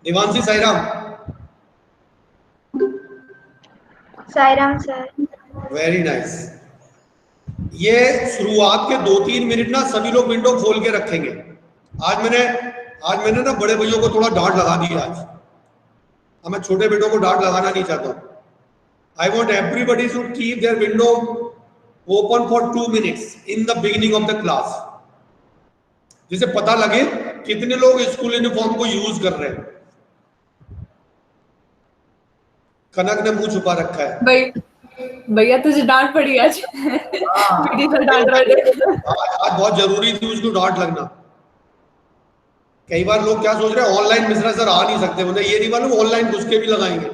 Devanshi Sairam. Sairam sir. Very nice. ये शुरुआत के 2-3 मिनट ना सभी लोग विंडो खोल के रखेंगे। आज मैंने ना बड़े भैया को थोड़ा डांट लगा दी आज। अब मैं छोटे बेटों को डांट लगाना नहीं चाहता हूँ। I want everybody to keep their window open for 2 minutes in the beginning of the class, जिसे पता लगे कितने लोग स्कूल यूनिफॉर्म को यूज कर रहे हैं। कनक ने मुंह छुपा रखा है। भैया तुझे डांट पड़ी आज। बेटी पर डांट रहे थे। आज बहुत जरूरी थी उसको डांट लगना। कई बार लोग क्या सोच रहे हैं, ऑनलाइन मिश्रा सर आ नहीं सकते, उन्हें ये नहीं मालूम ऑनलाइन घुस के भी लगाएंगे।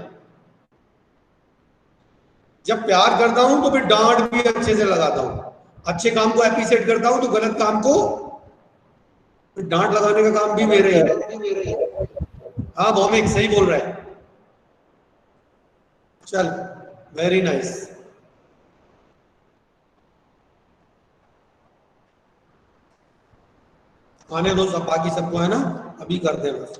जब प्यार करता हूं तो फिर डांट भी अच्छे से लगाता हूं। अच्छे काम को एप्रिशिएट करता हूं तो गलत काम को डांट लगाने का काम भी मेरे ही है। हाँ भौमिक सही बोल रहा है। चल वेरी नाइस। आने दो सब, बाकी सबको है ना, अभी करते हैं बस।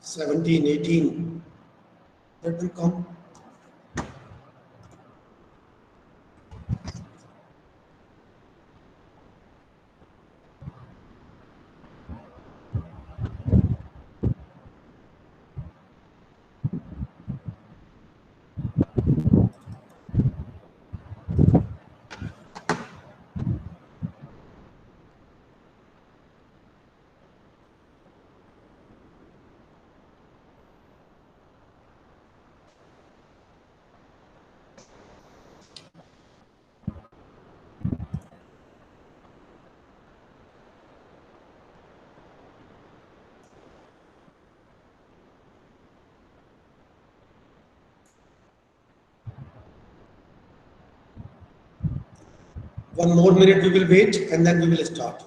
Seventeen, 18. That will come. One more minute we will wait and then we will start.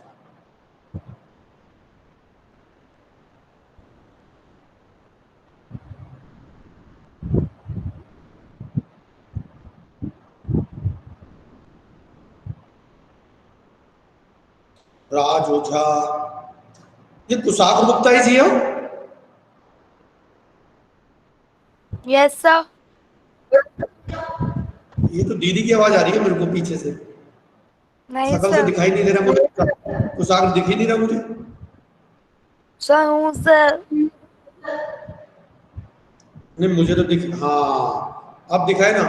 राज ओझा, ये कुशाग्र गुप्ता ही जी हो? Yes sir. ये तो दीदी की आवाज आ रही है मेरे को पीछे से। नहीं शकल से सर। दिखाई नहीं दे रहा मुझे, कुशाग्र दिख ही नहीं रहा मुझे। सर हूँ सर। नहीं मुझे तो दिख, हाँ अब दिखाए ना।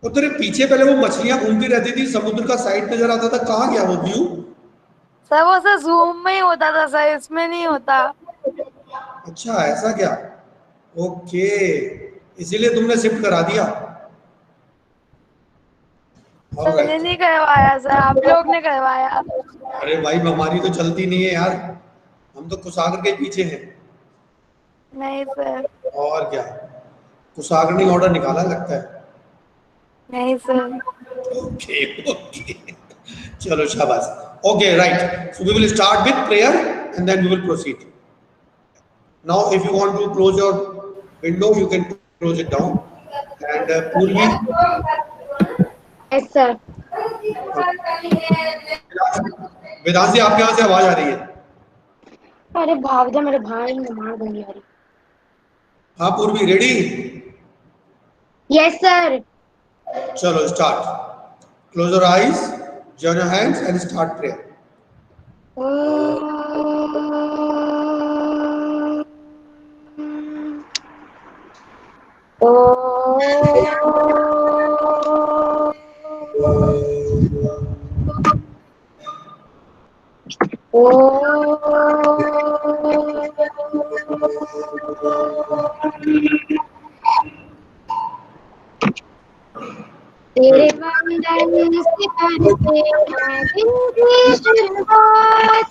और तेरे पीछे पहले वो मछलियां घूमती रहती थी, समुद्र का साइड नजर आता था, कहाँ गया वो व्यू? सर वो सर जूम में ही होता था सर, इसमें नहीं होता। अच्छा ऐसा क्या? ओके, इसीलिए तुमने शिफ्ट करा दिया। सर मैंने नहीं करवाया सर, आप लोग ने करवाया। अरे भाई हमारी तो चलती नहीं है यार, हम तो कुशाग्र के पीछे हैं। नहीं सर। और क्या, कुशाग्र ने ऑर्डर निकाला लगता है। नहीं सर। ओके ओके, चलो शाबाश। Okay right, so we will start with prayer and then we will proceed. Now if you want to close your window you can close it down and Purvi. Yes sir. Vedanshi आपके यहाँ से आवाज आ रही है? अरे भाग जा, मेरे भाई ने मार दूंगी यार। हाँ पूर्वी रेडी? Yes sir. चलो start. Close your eyes, join your hands and start prayer. तेरे बंदन से करते हैं दिन की शुरुआत।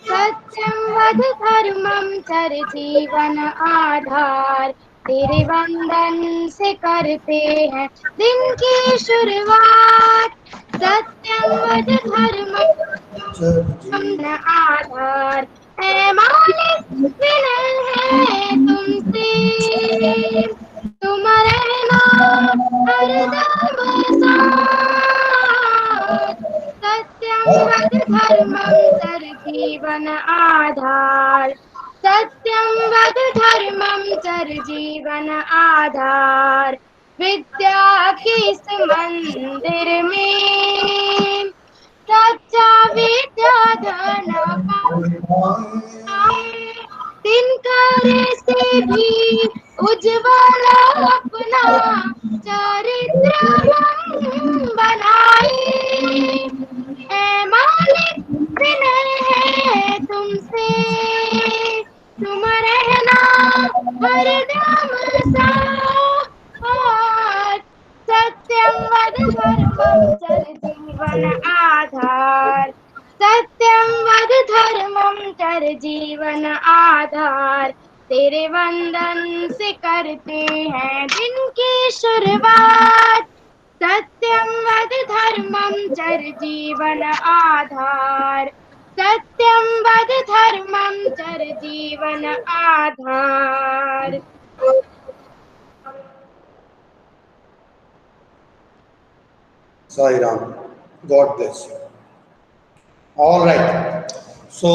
सत्यम वद धर्मम चर जीवन आधार। तेरे वंदन से करते हैं दिन की शुरुआत। सत्यम वद धर्मम आधार। ऐ मालिक विनय है तुमसे, तुम रहना हरदम साथ। सत्यम वद धर्मम चर जीवन आधार। सत्यम वद धर्मम चर जीवन आधार। विद्या के इस मंदिर में सच्चा विद्याधन दिनकर से भी उज्ज्वल अपना चरित्र हम बनाए। ऐ मालिक विनय है तुमसे, तुम रहना हरदम साथ। सत्यम वद धर्मम चर जीवन आधार। सत्यम वद धर्मम चर जीवन आधार। तेरे वंदन से करते हैं दिन की शुरुआत। सत्यम वद धर्मम चर जीवन आधार। सत्यम वद धर्मम चर जीवन आधार। Sai Ram. God bless you. All right. So,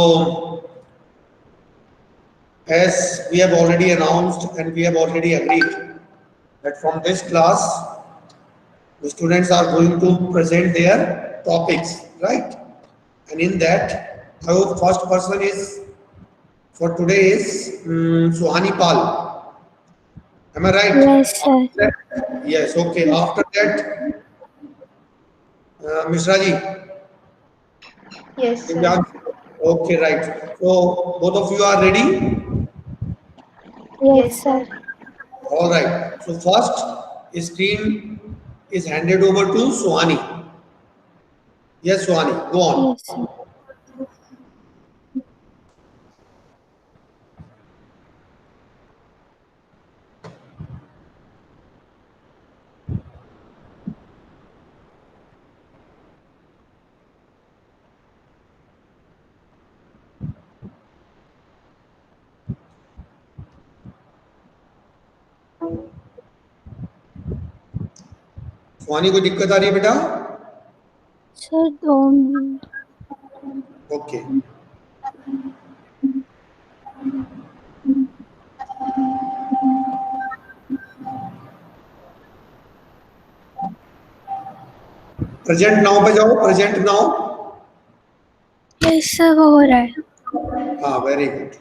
as we have already announced and we have already agreed that from this class, the students are going to present their topics, right? And in that, our first person is for today is Suhani Pal. Am I right? Yes, sir. Yes. Okay. After that, Mishra ji. Yes, sir. Okay, right. So both of you are ready? Yes, sir. All right. So first screen is handed over to Suhani. Yes, Suhani, go on. Yes, sir. सुहानी कोई दिक्कत आ रही है बेटा? Sir 2 minute. Okay. Present now पे जाओ. Present now. Yes sir, हो रहा है. हाँ, वेरी गुड.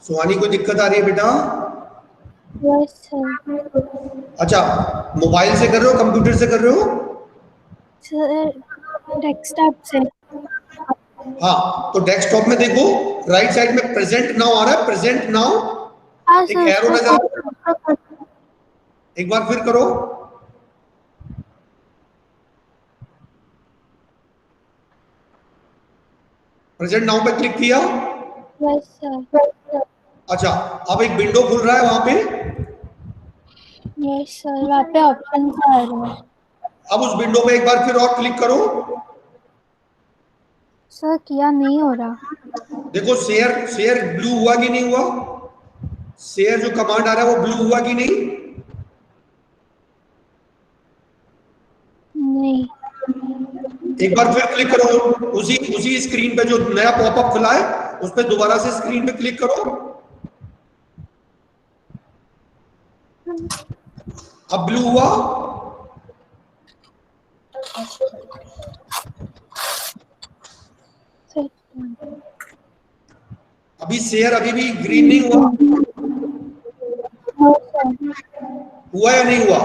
सुहानी कोई दिक्कत आ रही है बेटा? Yes sir. अच्छा, मोबाइल से कर रहे हो, कंप्यूटर से कर रहे हो? सर डेस्कटॉप से. हाँ, तो डेस्कटॉप में देखो, राइट साइड में प्रेजेंट नाउ आ रहा है. प्रेजेंट नाउ हाँ एक एरो नजर आ रहा है. एक बार फिर करो. प्रेजेंट नाउ पे क्लिक किया. Yes sir. अच्छा, अब एक विंडो खुल रहा है वहां पे. यस सर, वहाँ पे ऑप्शन आ रहे हैं. अब उस विंडो में एक बार फिर और क्लिक करो. सर किया नहीं हो रहा. देखो शेयर शेयर ब्लू हुआ कि नहीं हुआ? शेयर जो कमांड आ रहा है वो ब्लू हुआ कि नहीं? नहीं. एक बार फिर क्लिक करो, उसी उसी स्क्रीन पे जो नया पॉपअप खुला है उस पे दोबारा से स्क्रीन पे क्लिक करो. अब ब्लू हुआ? सर अभी शेयर अभी भी ग्रीन नहीं हुआ? No sir. हुआ या नहीं हुआ?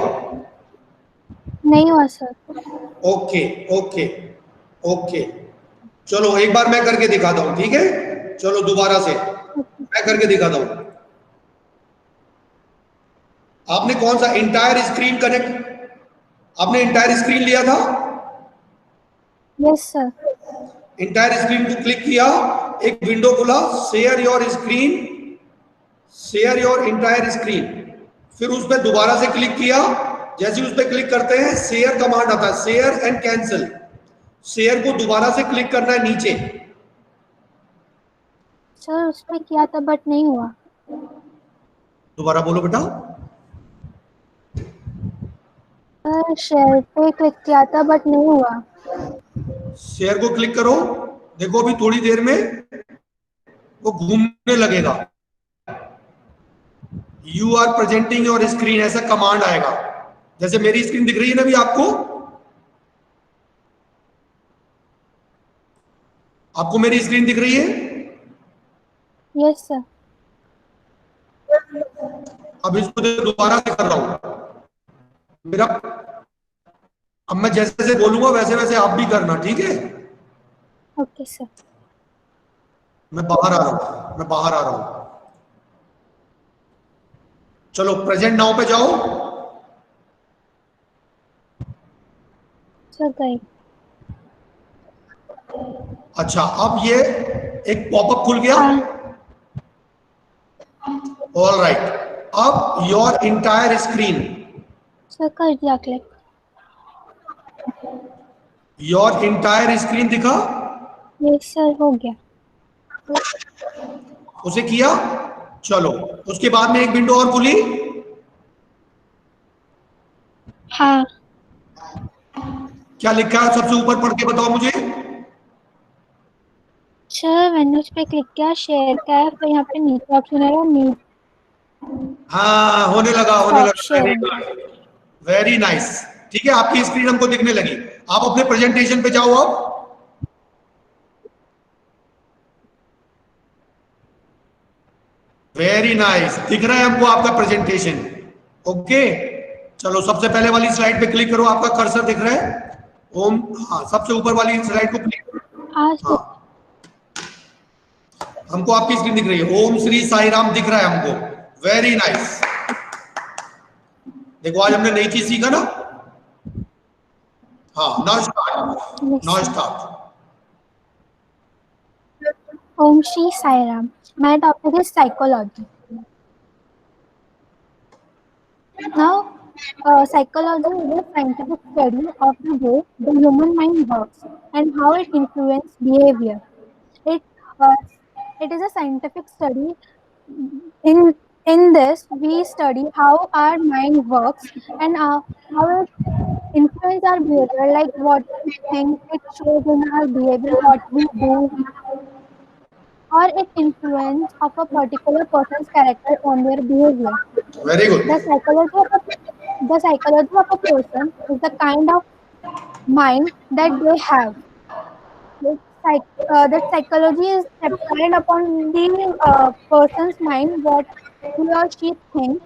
नहीं हुआ सर. ओके ओके ओके, चलो एक बार मैं करके दिखाता हूं, ठीक है? चलो दोबारा से मैं करके दिखाता हूं. आपने कौन सा इंटायर स्क्रीन कनेक्ट, आपने इंटायर स्क्रीन लिया था? Yes sir. इंटायर स्क्रीन को क्लिक किया, एक विंडो खुला, share your screen, share your entire screen. फिर उस पर दोबारा से क्लिक किया. जैसे उस पर क्लिक करते हैं शेयर कमांड आता है, शेयर एंड कैंसिल. शेयर को दोबारा से क्लिक करना है नीचे. सर उसमें किया था बट नहीं हुआ. दोबारा बोलो बेटा. सर शेयर पे क्लिक किया था बट नहीं हुआ. शेयर को क्लिक करो, देखो अभी थोड़ी देर में वो घूमने लगेगा. You are presenting your screen ऐसा कमांड आएगा. जैसे मेरी स्क्रीन दिख रही है ना अभी आपको, आपको मेरी स्क्रीन दिख रही है? Yes sir. अब इसको दोबारा से कर रहा हूं मेरा. अब मैं जैसे जैसे बोलूंगा वैसे वैसे आप भी करना, ठीक है? Okay sir. मैं बाहर आ रहा हूं, मैं बाहर आ रहा हूं. चलो प्रेजेंट नाउ पे जाओ. सर गई. अच्छा, अब ये एक पॉपअप खुल गया. ऑल राइट, अब योर इंटायर स्क्रीन, सर कर दिया क्लिक. योर इंटायर स्क्रीन दिखा? यस सर हो गया. उसे किया. चलो उसके बाद में एक विंडो और खुली. हाँ. क्या लिखा है सबसे ऊपर पढ़ के बताओ मुझे. सर मैंने उस पर क्लिक किया, शेयर का है, फिर यहाँ पे नीचे ऑप्शन आया मीट. हाँ होने लगा, होने लगा. शेयरिंग. Very nice. ठीक है, आपकी स्क्रीन हमको दिखने लगी. आप अपने प्रेजेंटेशन पे जाओ. अब वेरी नाइस, दिख रहा है हमको आपका प्रेजेंटेशन. ओके, चलो सबसे पहले वाली स्लाइड पे क्लिक करो. आपका कर्सर दिख रहा है ओम? हाँ, सबसे ऊपर वाली स्लाइड को क्लिक करो. आज हाँ, हमको आपकी स्क्रीन दिख रही है. ओम श्री साई राम दिख रहा है हमको. Very nice. देखो आज हमने नई चीज सीखा ना. हाँ, now start, now start. Om Shri Sai Ram. My topic is psychology. Now, psychology is a scientific study of the way the human mind works and how it influences behavior. It uh, it is a scientific study. In this, we study how our mind works and how it influences our behavior, like what we think, it shows in our behavior, what we do, or it influence of a particular person's character on their behavior. Very good. The psychology of a person is the kind of mind that they have. That psychology is dependent upon the person's mind, what he or she thinks,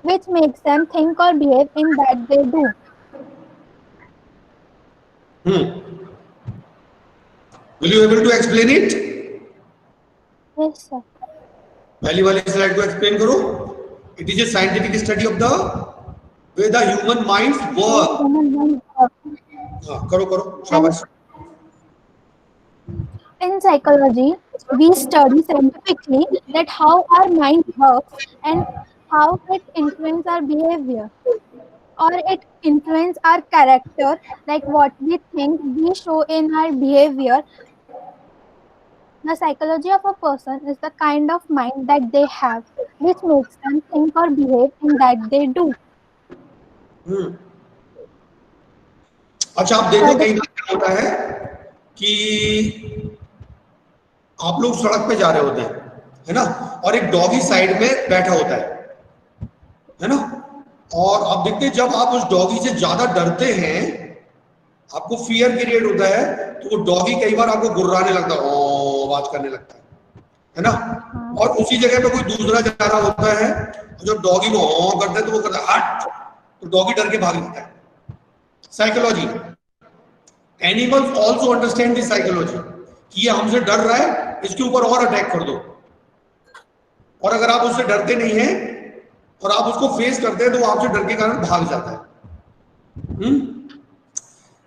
which makes them think or behave in that they do. Will you able to explain it? Yes, sir. पहली वाली slide को explain करो. It is a scientific study of the way the human minds work. Human mind works. हाँ, करो करो, शाबाश. In psychology, we study scientifically that how our mind works and how it influences our behavior. or it influence our character, like what we think, we show in our behavior. The psychology of a person is the kind of mind that they have, which makes them think or behave in that they do. अच्छा, आप देखो The कई बार क्या होता है कि आप लोग सड़क पे जा रहे होते हैं, है ना, और एक डॉगी साइड में बैठा होता है ना, और आप देखते हैं जब आप उस डॉगी से ज्यादा डरते हैं, आपको फियर क्रिएट होता है, तो वो डॉगी कई बार आपको गुर्राने लगता है, ओ आवाज करने लगता है ना, और उसी जगह पे कोई दूसरा जा रहा होता है, जब डॉगी को ओ करता है तो वो करता है हट, तो डॉगी डर के भाग जाता है। Psychology, animals also understand this psychology कि ये हमसे डर रहा है, इसके ऊपर और अटैक कर दो, और अगर आप उससे डरते नहीं हैं और आप उसको फेस करते हैं तो वो आपसे डर के कारण भाग जाता है।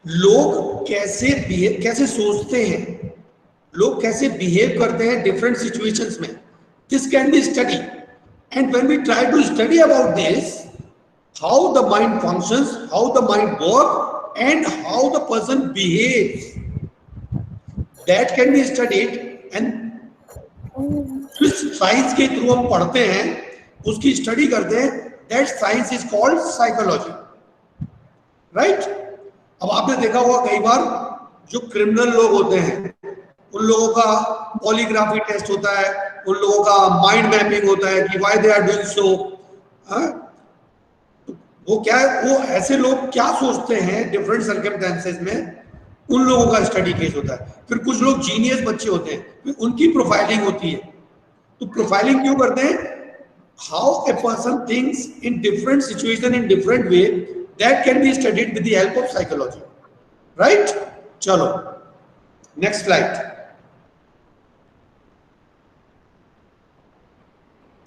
लोग कैसे सोचते हैं, लोग कैसे बिहेव करते हैं डिफरेंट सिचुएशंस में, this can be study, and when we try to study about this, how the mind functions, how the mind work, and how the person behaves, that can be studied, and जिस science के through हम पढ़ते हैं, उसकी study करते हैं, that science is called psychology, right. अब आपने देखा होगा कई बार जो क्रिमिनल लोग होते हैं, उन लोगों का पॉलीग्राफी टेस्ट होता है, उन लोगों का माइंड मैपिंग होता है कि why they are doing so, वो क्या है, वो ऐसे लोग क्या सोचते हैं डिफरेंट सर्कमस्टेंसेस में, उन लोगों का स्टडी केस होता है। फिर कुछ लोग जीनियस बच्चे होते हैं, फिर उनकी प्रोफाइलिंग होती है। तो प्रोफाइलिंग क्यों करते हैं? How a person thinks in different situation in different way, that can be studied with the help of psychology, right. चलो next slide.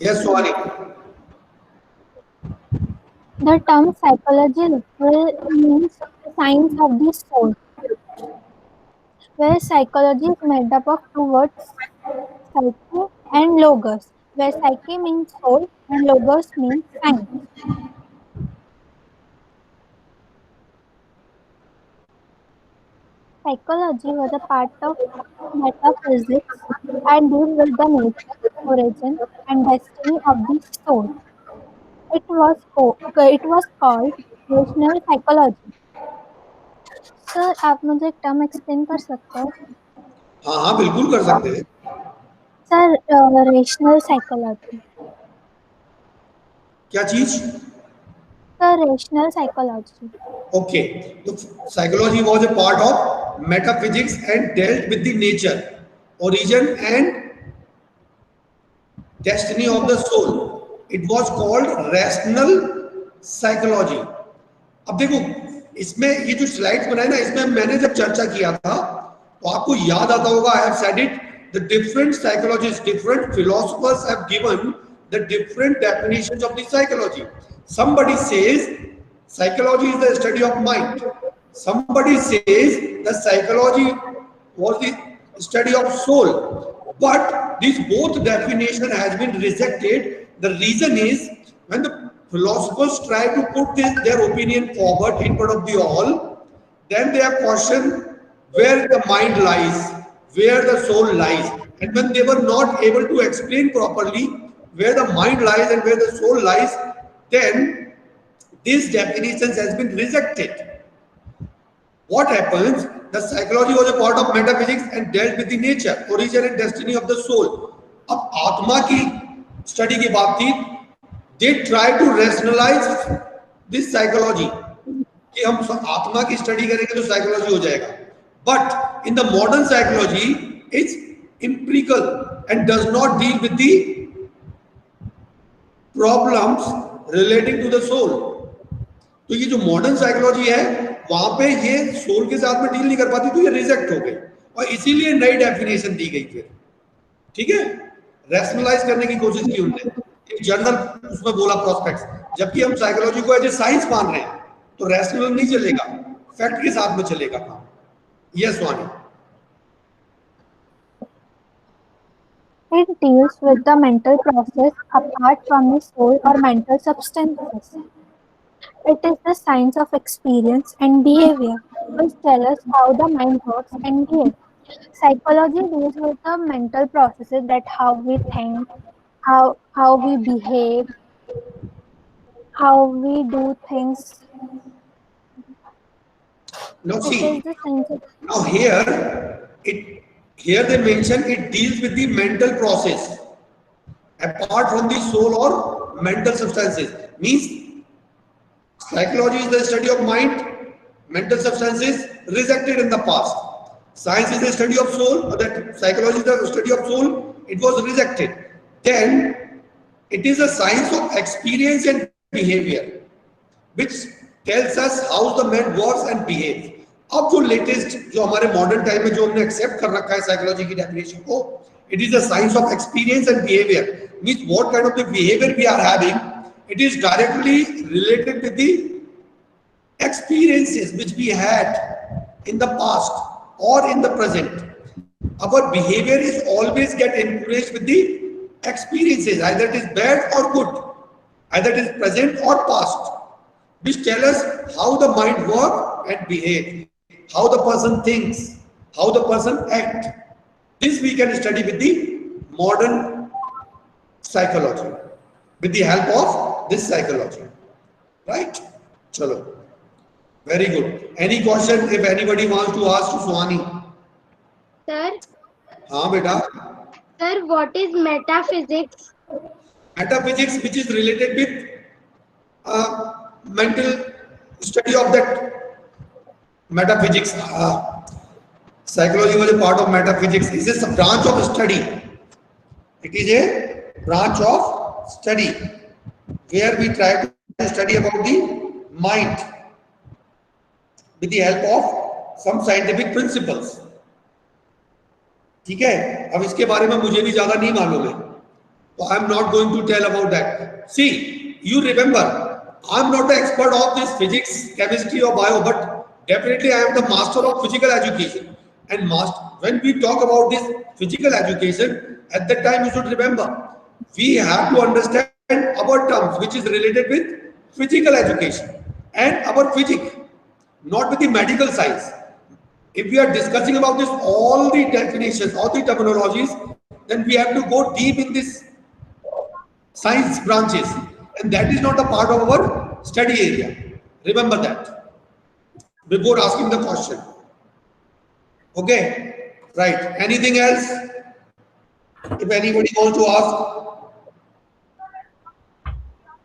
Yes Swani. The term psychology literally means science of the soul, where psychology is made up of two words, psyche and logos, where psyche means soul and logos means science. Psychology was a part of metaphysics and deals with the nature, origin, and destiny of the soul. It was called rational psychology. Sir आप मुझे एक term explain कर सकते हो? हाँ हाँ बिल्कुल कर सकते हैं सर, रेशनल साइकोलॉजी। क्या चीज? Sir rational psychology. Okay, so psychology was a part of metaphysics and dealt with the nature, origin and destiny of the soul. It was called rational psychology. अब देखो इसमें ये जो स्लाइड्स बनाए ना, इसमें मैंने जब चर्चा किया था तो आपको याद आता होगा, I have said it, the different psychologists, different philosophers have given the different definitions of the psychology. Somebody says psychology is the study of mind. Somebody says the psychology was the study of soul. But this both definition has been rejected. The reason is when the philosophers try to put their opinion forward in front of the all, then they are questioned where the mind lies, where the soul lies. And when they were not able to explain properly where the mind lies and where the soul lies, then these definitions has been rejected. What happens? The psychology was a part of metaphysics and dealt with the nature, origin and destiny of the soul. अब आत्मा की study की बात थी, they try to rationalize this psychology कि हम आत्मा की स्टडी करेंगे तो साइकोलॉजी हो जाएगा. But in the modern psychology, it's empirical and does not deal with the problems relating to the soul. तो ये जो मॉडर्न साइकोलॉजी है वहां पे ये सोल के साथ में डील नहीं कर पाती, तो ये रिजेक्ट हो गई और इसीलिए नई डेफिनेशन दी गई फिर. ठीक है, रैशनलाइज करने की कोशिश की उन्होंने, एक जनरल उसमें बोला प्रोस्पेक्ट्स, जबकि हम साइकोलॉजी को एज ए साइंस मान रहे हैं तो रैशनल नहीं चलेगा, फैक्ट के साथ में चलेगा काम. यस वानी. It deals with the mental process apart from the soul or mental substances. It is the science of experience and behavior, which tell us how the mind works and behaves. Psychology deals with the mental processes that how we think, how we behave, how we do things. Now It is see, the science of now here they mention it deals with the mental process apart from the soul or mental substances. Means psychology is the study of mind, mental substances rejected in the past. Science is the study of soul, or that psychology is the study of soul, it was rejected. Then it is a science of experience and behavior, which tells us how the man works and behaves. अब जो latest जो हमारे modern time में जो हमने accept कर रखा है साइकोलॉजी की डेफिनेशन को, it is the science of experience and behaviour. Means what kind of the behaviour we are having, it is directly related with the experiences which we had in the past or in the present. Our behavior is always get influenced with the experiences, either it is bad or good, either it is present or past, which tell us how the mind work and behave, how the person thinks, how the person act. This we can study with the modern psychology, with the help of this psychology, right? Chalo, very good. Any question if anybody wants to ask to Suhani? Sir, हाँ बेटा. sir, what is metaphysics? Metaphysics, which is related with mental study of that metaphysics. Psychology was a part of metaphysics. It is a branch of study. It is a branch of study where we try to study about the mind with the help of some scientific principles. ठीक है, अब इसके बारे में मुझे भी ज्यादा नहीं मालूम है, तो I am not going to tell about that. See, you remember, I am not an expert of this physics, chemistry or bio, but definitely I am the master of physical education. And when we talk about this physical education, at that time you should remember, we have to understand our terms which is related with physical education and our physics, not with the medical science. If we are discussing about this, all the definitions, all the terminologies, then we have to go deep in this science branches, and that is not a part of our study area. Remember that before asking the question. Okay, right? Anything else? If anybody wants to ask,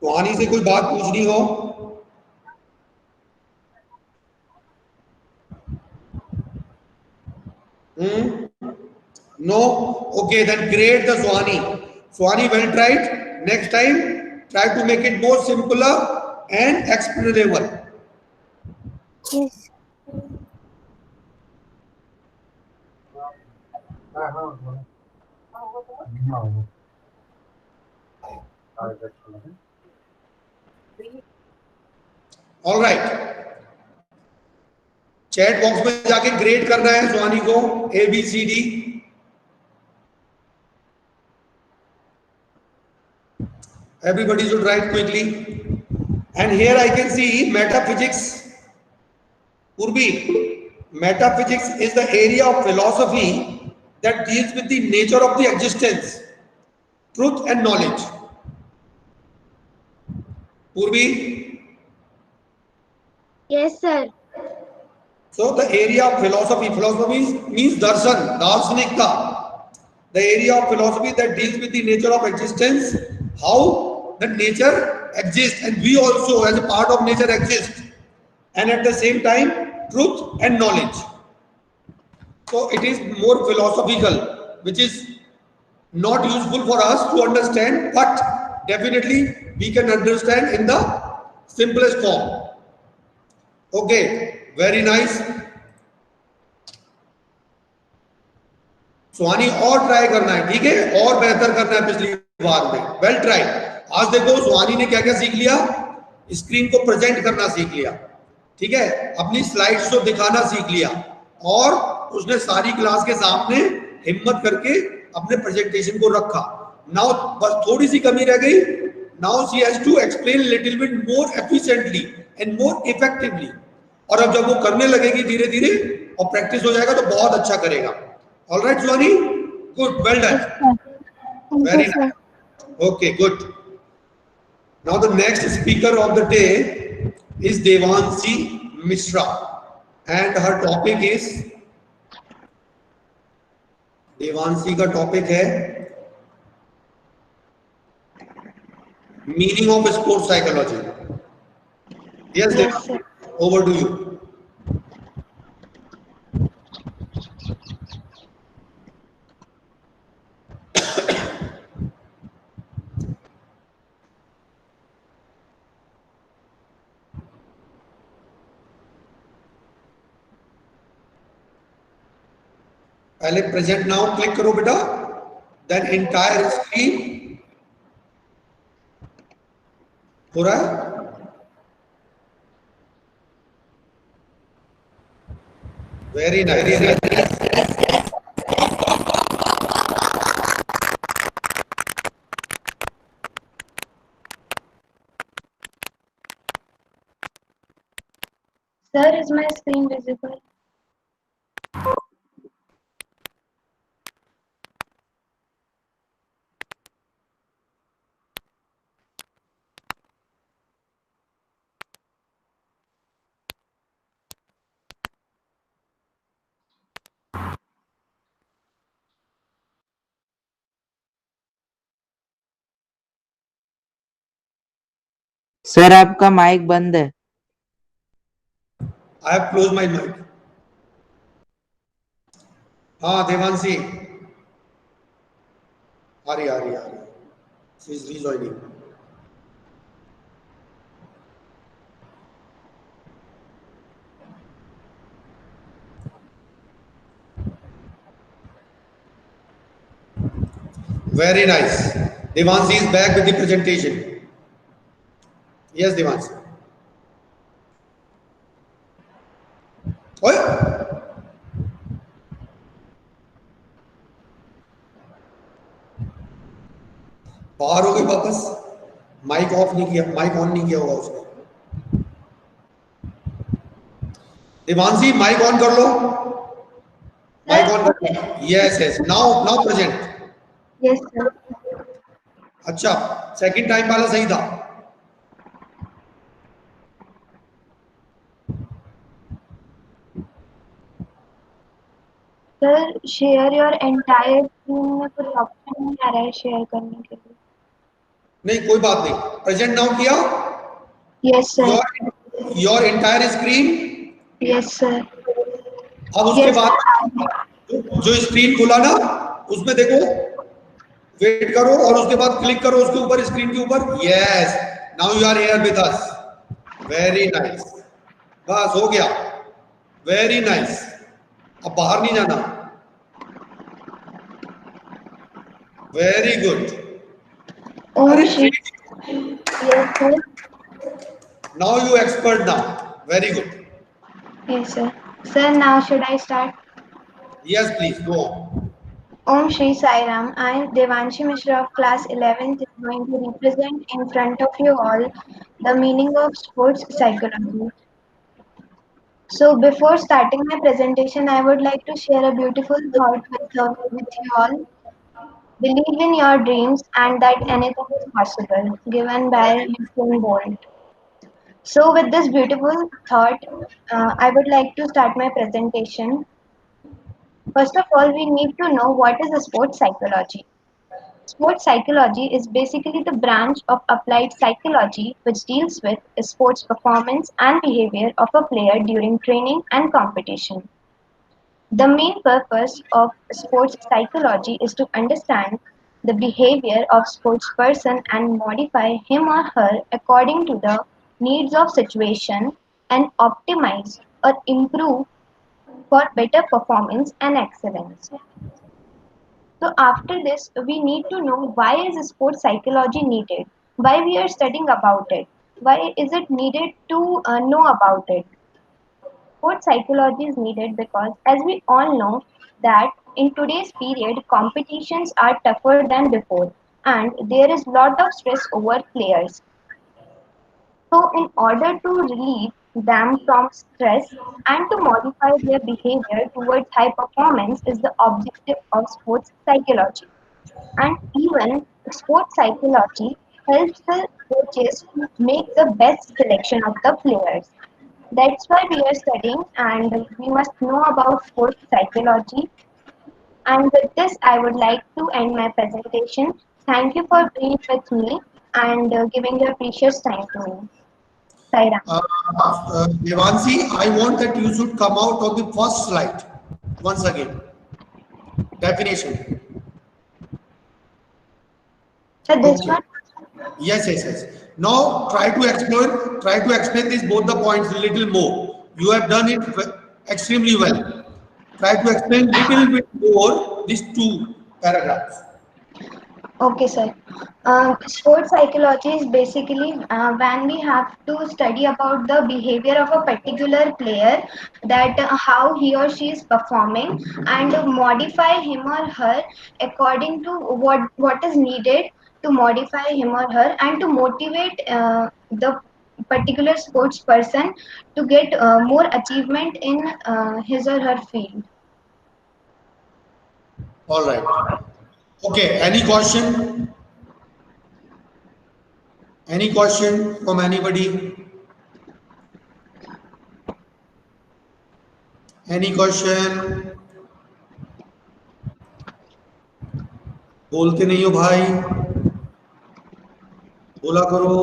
सुहानी से कोई बात पूछनी हो? No? Okay, then great, the Suhani. Suhani, well tried. Next time, try to make it more simpler and explainable. yes. All right. Chat box में जाके grade करना है सुहानी को, ABCD. Everybody should write quickly. And here I can see metaphysics. Urbi, metaphysics is the area of philosophy that deals with the nature of the existence, truth and knowledge. Urbi? Yes, sir. So the area of philosophy means darshan, darshanikta. The area of philosophy that deals with the nature of existence, how that nature exists, and we also as a part of nature exist, and at the same time truth and knowledge. So it is more philosophical, which is not useful for us to understand, but definitely we can understand in the simplest form. Okay, very nice. सुहानी और try करना है, ठीक है, और बेहतर करना है पिछली बार में. Well try. आज देखो सुहानी ने क्या क्या सीख लिया. स्क्रीन को प्रेजेंट करना सीख लिया, ठीक है, अपनी स्लाइड्स को दिखाना सीख लिया, और उसने सारी क्लास के सामने हिम्मत करके अपने प्रेजेंटेशन को रखा. नाउ बस थोड़ी सी कमी रह गई. Now she has to explain little bit more efficiently and more effectively. और अब जब वो करने लगेगी धीरे धीरे और प्रैक्टिस हो जाएगा तो बहुत अच्छा करेगा. All right, Suhani? Good, well done. Thank Very you, sir. nice. Okay, good. Now the next speaker of the day is Devanshi Mishra, and her topic is, Devanshi का टॉपिक है meaning of sports psychology. Yes Devanshi, over to you. पहले present now click करो बेटा, then entire screen हो रहा है. Very nice. Sir, is my screen visible? Sir आपका mike बंद है. I have close my mike. हाँ देवांशी, आ रही. She is rejoining. Very nice. Devanshi is back with the presentation. Yes, Devanshi. ओए, बाहर हो गई वापस. माइक ऑफ नहीं किया, माइक ऑन नहीं किया होगा उसने. देवांशी माइक ऑन कर लो. माइक ऑन कर लो. Yes. Now present. Yes, sir. अच्छा, सेकंड टाइम वाला सही था. Sir, share your entire screen में कुछ ऑप्शन नहीं आ रहा है शेयर करने के लिए. नहीं कोई बात नहीं. प्रेजेंट नाउ किया. Yes sir. Your entire screen. Yes sir. अब उसके बाद जो स्क्रीन खुला ना उसमें देखो, वेट करो और उसके बाद क्लिक करो उसके ऊपर, स्क्रीन के ऊपर. Yes, now you are here with us. Very nice. बस हो गया. Very nice. अब बाहर नहीं जाना. Very good. Om Shri. Yes sir. Now you expert now. Very good. Yes, sir. Sir, now should I start? Yes please go on. Om Shri Sai Ram. I, Devanshi Mishra of class 11th, is going to represent in front of you all the meaning of sports psychology. So, before starting my presentation, I would like to share a beautiful thought with you all. Believe in your dreams and that anything is possible, given by Usain Bolt. So, with this beautiful thought, I would like to start my presentation. First of all, we need to know what is a sports psychology. Sports psychology is basically the branch of applied psychology which deals with sports performance and behavior of a player during training and competition. The main purpose of sports psychology is to understand the behavior of sports person and modify him or her according to the needs of situation and optimize or improve for better performance and excellence. So after this, we need to know why is sports psychology needed, why we are studying about it, why is it needed to know about it. Sports psychology is needed because, as we all know, that in today's period, competitions are tougher than before, and there is lot of stress over players. So, in order to relieve them from stress and to modify their behavior towards high performance is the objective of sports psychology. And even sports psychology helps the coaches to make the best selection of the players. That's why we are studying and we must know about sports psychology. And with this, I would like to end my presentation. Thank you for being with me and giving your precious time to me. Saira. Devanshi, I want that you should come out on the first slide once again. Definition. So this Okay. one, Yes. Now try to explain these both the points a little more. You have done it extremely well. Try to explain little bit more these two paragraphs. okay, sir. Sports psychology is basically when we have to study about the behavior of a particular player, that how he or she is performing, and modify him or her according to what is needed to modify him or her, and to motivate the particular sports person to get more achievement in his or her field. All right. Okay. Any question? Any question from anybody? Any question? बोलते नहीं हो भाई, बोला करो.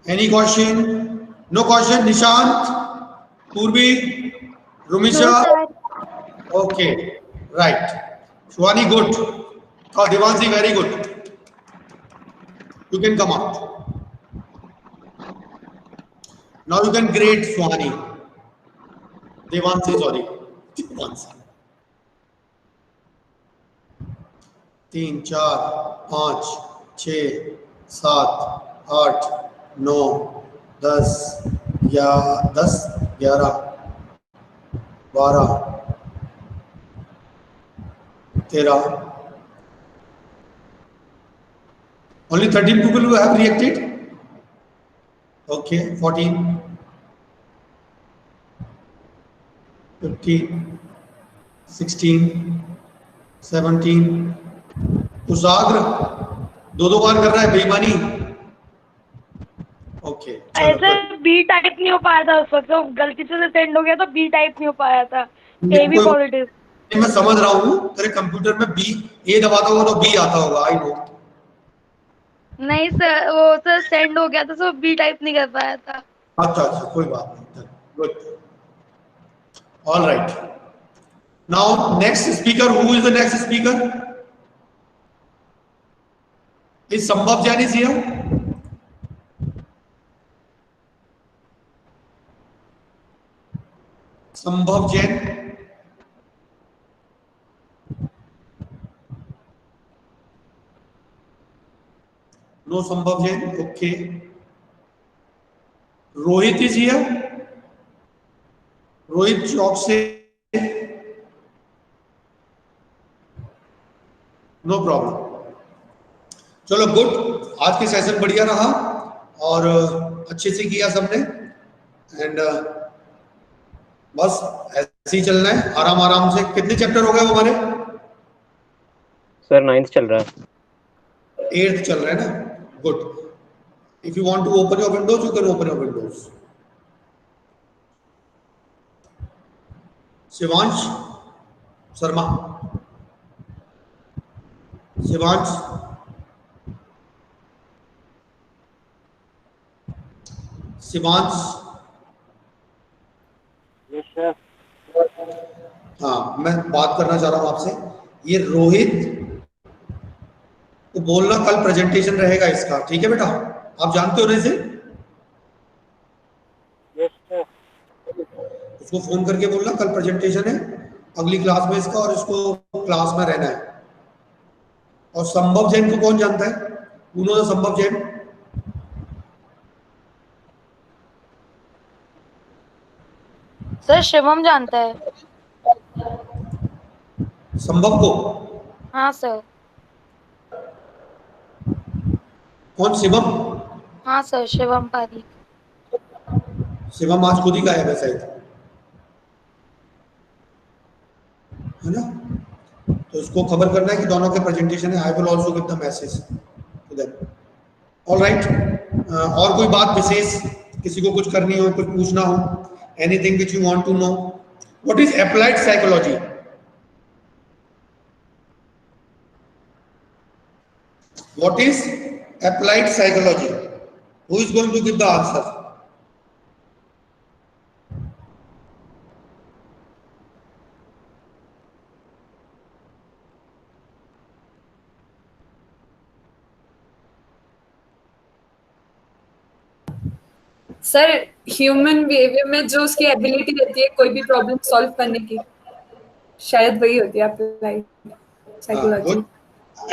Any question? No question. Nishant, Purvi, Rumisha. No, sir. Okay, right. Shwani, good. Oh, Devanshi, very good. You can come out. Now you can grade Shwani. Devanshi, sorry. Devanshi. 3, 4, 5, 6, 7, 8, 9, 10, 11, 12, 13. Only 13 people who have reacted. Okay, 14, 15, 16, 17. कुशाग्र दो बार कर रहा है बेईमानी. Okay, ऐसे B type नहीं हो पाया था उस वक्त, तो गलती से सेंड हो गया तो बी टाइप नहीं हो पाया था. A B positive. मैं समझ रहा हूँ तेरे कंप्यूटर में बी ए दबाता होगा तो बी आता होगा. I know. नहीं सर, वो सर सेंड हो गया था तो बी टाइप नहीं कर पाया था. अच्छा, कोई बात नहीं. Good. All right. Now next speaker. Who is the next speaker? Is Sambhav Jain is here? Sambhav Jain. No Sambhav Jain. Okay. Rohit is here? Rohit चौक से. No problem. चलो गुड. आज के सेशन बढ़िया रहा और अच्छे से किया सबने. एंड बस ऐसे ही चलना है आराम से. कितने चैप्टर हो गए वो हमारे? सर 9th चल रहा है. 8th चल रहा है ना. Good. If you want to open your windows, you can open your windows. Shivansh Sharma. Shivansh. Shivansh. हाँ, मैं बात करना चाह रहा हूं आपसे. ये रोहित तो बोलना कल प्रेजेंटेशन रहेगा इसका. ठीक है बेटा? आप जानते हो ना इसे? उसको फोन करके बोलना कल प्रेजेंटेशन है अगली क्लास में इसका, और इसको क्लास में रहना है. और संभव जैन को कौन जानता है? उन्होंने संभव जैन. सर शिवम जानता है. संभव को? हाँ सर. कौन? शिवम? हाँ सर, शिवम पारीक। शिवम आज खुद ही गायब है शायद, है ना? तो इसको खबर करना है कि दोनों के प्रेजेंटेशन है। I will also give the message to them. Alright, और कोई बात विशेष किसी को कुछ करनी हो, कुछ पूछना हो, anything which you want to know? What is applied psychology? What is applied psychology? Who is going to give the answer? Sir human behaviour में जो उसकी एबिलिटी रहती है कोई भी प्रॉब्लम सॉल्व करने की, शायद वही होती है अप्लाइड साइकोलॉजी।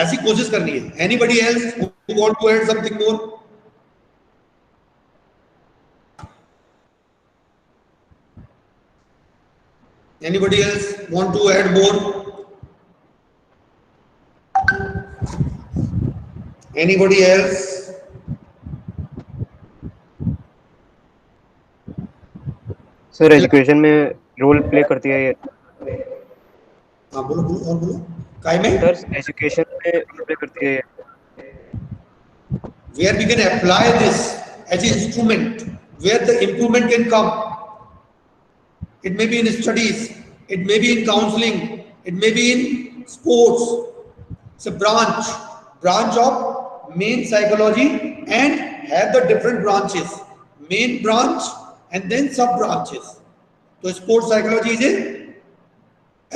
ऐसी कोशिश करनी है। Anybody else who want to add something more? Anybody else want to add more? Anybody else? Sir education में रोल प्ले करती है ये। हाँ बोलो बोलो और बोलो। काय में? सर एजुकेशन में रोल प्ले करती है ये। Where we can apply this as an instrument, where the improvement can come. It may be in studies, it may be in counseling, it may be in sports. It's a branch of main psychology, and have the different branches, main branch and then sub branches. So sports psychology is a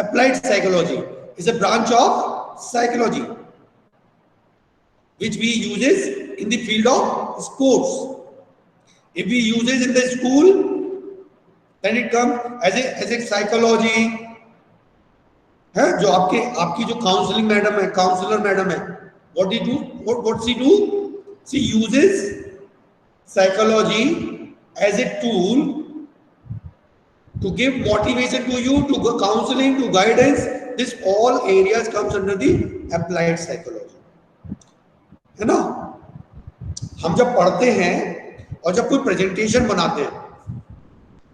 applied psychology, is a branch of psychology which we uses in the field of sports. If we uses in the school, then it comes as a psychology है। जो आपकी जो counselling madam है, counsellor madam है, what she do? She uses psychology as a tool to give motivation to you, to counseling, to guidance. This all areas comes under the applied psychology, है ना? हम जब पढ़ते हैं और जब कोई प्रेजेंटेशन बनाते हैं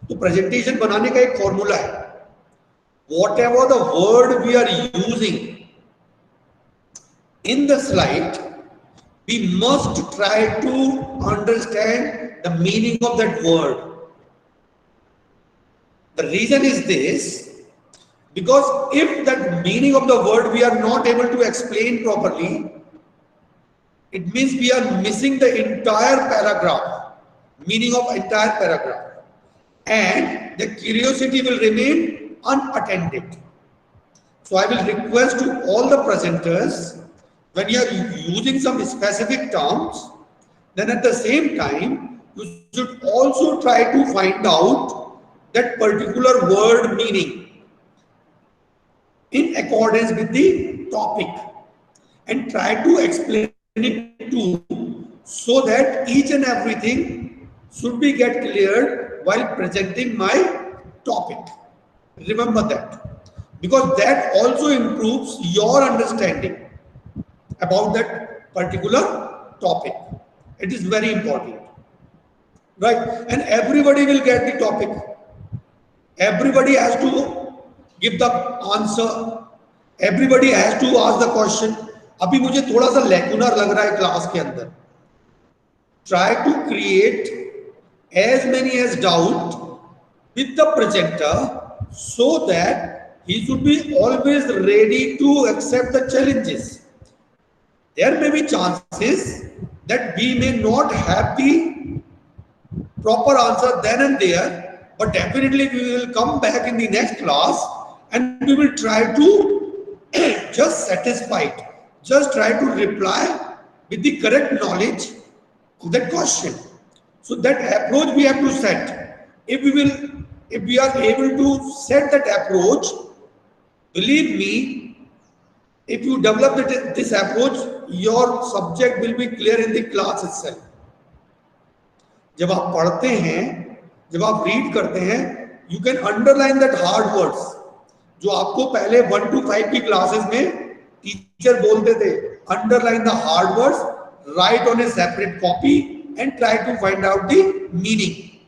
तो प्रेजेंटेशन बनाने का एक फॉर्मूला है। Whatever the word we are using in the slide, we must try to understand the meaning of that word. The reason is this, because if that meaning of the word we are not able to explain properly, it means we are missing the entire paragraph, meaning of entire paragraph, and the curiosity will remain unattended. So I will request to all the presenters, when you are using some specific terms, then at the same time you should also try to find out that particular word meaning in accordance with the topic and try to explain it too, so that each and everything should be get cleared while presenting my topic. Remember that, because that also improves your understanding about that particular topic. It is very important, right? And everybody will get the topic. Everybody has to give the answer. Everybody has to ask the question. अभी मुझे थोड़ा सा lacunar लग रहा है class के अंदर. Try to create as many as doubt with the presenter, so that he should be always ready to accept the challenges. There may be chances that we may not have the proper answer then and there, but definitely we will come back in the next class and we will try to just satisfy it. Just try to reply with the correct knowledge of that question. So that approach we have to set. If we are able to set that approach, believe me, if you develop this approach, your subject will be clear in the class itself. जब आप पढ़ते हैं, जब आप read करते हैं, you can underline that hard words जो आपको पहले 1 to 5 की क्लासेस में टीचर बोलते थे. Underline the hard words, write on a separate copy and try to find out the meaning.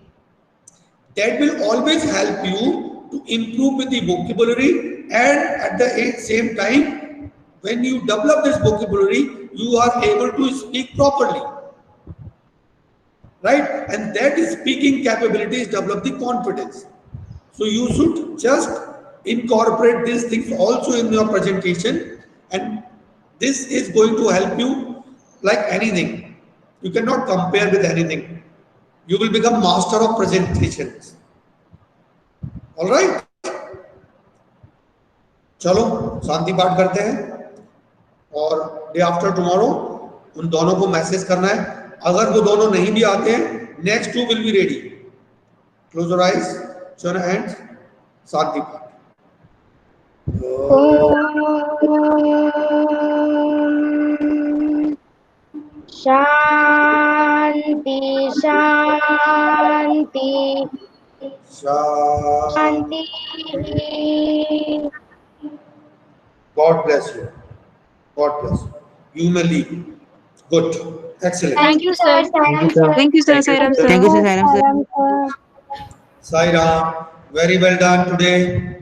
That will always help you to improve with the vocabulary, and at the same time, when you develop this vocabulary, you are able to speak properly. Right? And that is speaking capabilities develop the confidence. So you should just incorporate these things also in your presentation, and this is going to help you like anything. You cannot compare with anything. You will become master of presentations. All right? चलो शांति पाठ करते हैं, और day after tomorrow उन दोनों को message करना है. अगर वो दोनों नहीं भी आते हैं, next 2 will be ready. Close your eyes, show your hands, शांति पाठ. शांति शांति शांति. God bless you. God bless you. You may leave. Good. Excellent. Thank you, sir. Thank you, sir. Sairam, sir. Thank you, sir. Sairam, sir. Sai Ram, very well done today.